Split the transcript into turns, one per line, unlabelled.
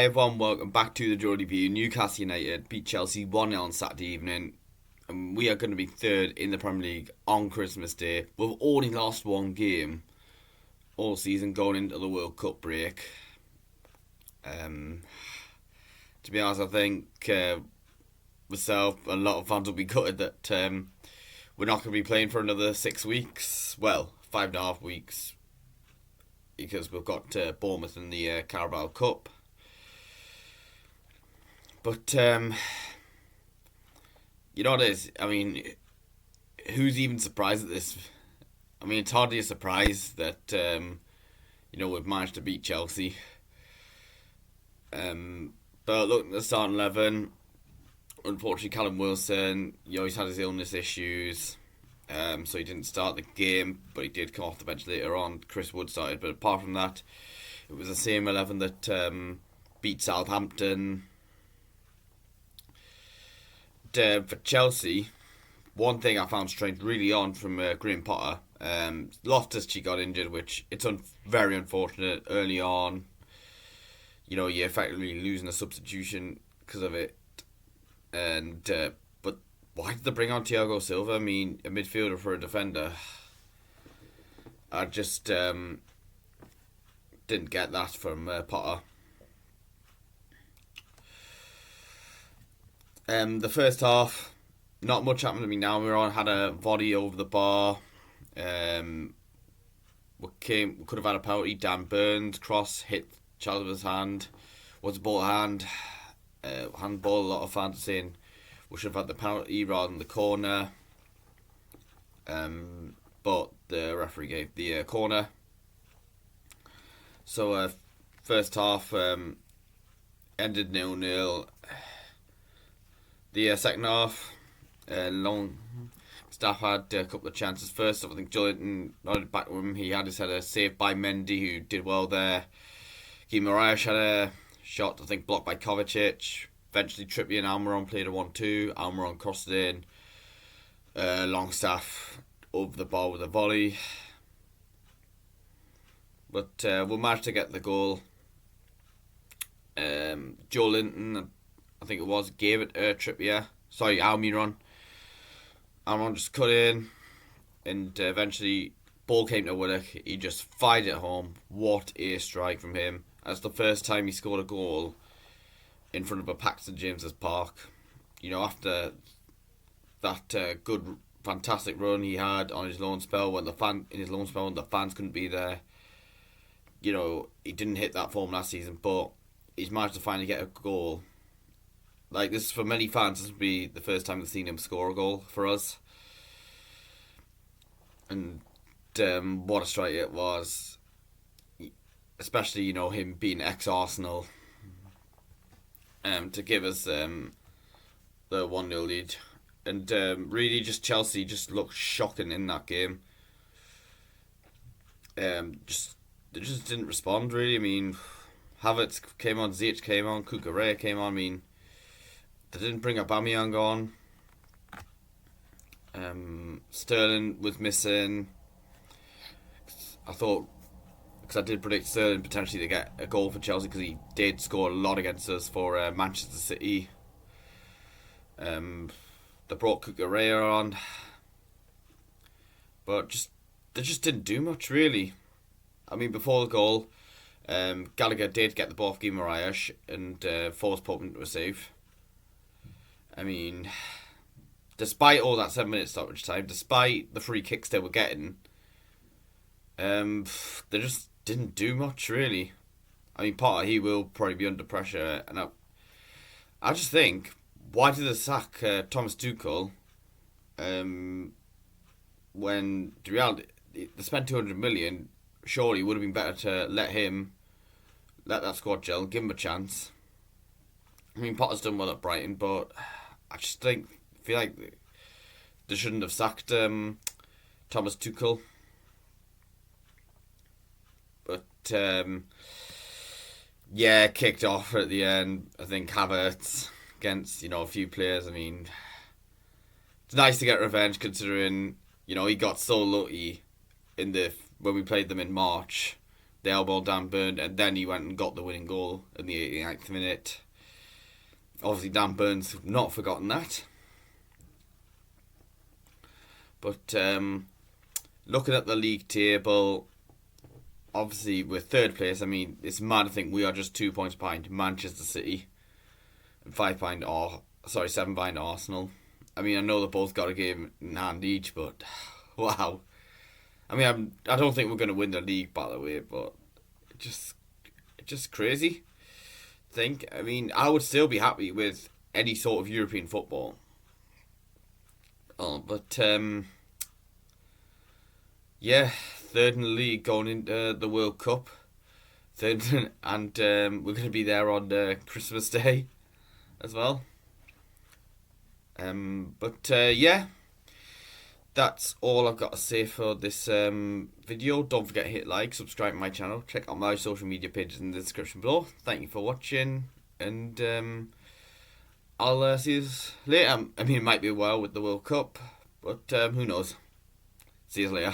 everyone, welcome back to the Geordie View. Newcastle United beat Chelsea 1-0 on Saturday evening, and we are going to be third in the Premier League on Christmas Day. We've only lost one game all season going into the World Cup break. To be honest, I think myself and a lot of fans will be gutted that we're not going to be playing for another 6 weeks. Well, 5.5 weeks, because we've got Bournemouth in the Carabao Cup. But, you know what it is? I mean, who's even surprised at this? I mean, it's hardly a surprise that, we've managed to beat Chelsea. But look at the starting 11. Unfortunately, Callum Wilson, he's had his illness issues. So he didn't start the game, but he did come off the bench later on. Chris Wood started, but apart from that, it was the same 11 that beat Southampton. For Chelsea, one thing I found strange really on from Graham Potter, Loftus-Cheek got injured, which it's very unfortunate early on. You're effectively losing a substitution because of it. And but why did they bring on Thiago Silva? I mean, a midfielder for a defender. I just didn't get that from Potter. The first half, not much happened to me now. Had a volley over the bar. We could have had a penalty. Dan Burns cross hit Chalobah's hand. Was a ball hand. Handball. A lot of fans saying we should have had the penalty rather than the corner. But the referee gave the corner. So first half ended 0-0. The second half, Staff had a couple of chances. First off, I think Jolinton nodded back to him. He had his header saved by Mendy, who did well there. Guimaraes had a shot, I think, blocked by Kovacic. Eventually, Trippier and Almiron played a 1-2. Almiron crossed it in. Longstaff over the bar with a volley. But we managed to get the goal. Jolinton, I think it was, gave it Trippier. Sorry, Almiron. Almiron just cut in, and eventually ball came to Willock. He just fired it home. What a strike from him. That's the first time he scored a goal in front of a packed St James's Park. After that good, fantastic run he had on his loan spell when the fans couldn't be there. He didn't hit that form last season, but he's managed to finally get a goal. Like, this, for many fans, this would be the first time they've seen him score a goal for us. And what a strike it was. Especially, him being ex-Arsenal. To give us the 1-0 lead. And really, Chelsea just looked shocking in that game. They just didn't respond, really. I mean, Havertz came on, Ziyech came on, Cucurella came on. I mean, they didn't bring Aubameyang on. Sterling was missing. I thought, because I did predict Sterling potentially to get a goal for Chelsea, because he did score a lot against us for Manchester City. They brought Cucurella on, but they just didn't do much, really. I mean, before the goal, Gallagher did get the ball off Guimaraes and forced Pope into a save. I mean, despite all that 7-minute stoppage time, despite the free kicks they were getting, they just didn't do much, really. I mean, Potter, he will probably be under pressure, and I just think, why did they sack Thomas Tuchel when the reality, they spent 200 million? Surely it would have been better to let that squad gel, give him a chance. I mean, Potter's done well at Brighton, but I just feel like they shouldn't have sacked Thomas Tuchel. But kicked off at the end. I think Havertz against a few players. I mean, it's nice to get revenge considering he got so lucky when we played them in March the elbow Dan Burn, and then he went and got the winning goal in the 89th minute. Obviously, Dan Burn's not forgotten that. But looking at the league table, obviously we're third place. I mean, it's mad to think we are just 2 points behind Manchester City, and 7 behind Arsenal. I mean, I know they both got a game in hand each, but wow. I mean, I don't think we're going to win the league, by the way, but just crazy. I mean, I would still be happy with any sort of European football. But yeah, third in the league going into the World Cup. Third, and we're going to be there on Christmas Day as well. Yeah, that's all I've got to say for this video. Don't forget to hit like, subscribe to my channel, check out my social media pages in the description below. Thank you for watching, and I'll see you later. I mean, it might be a while with the World Cup, but who knows. See you later.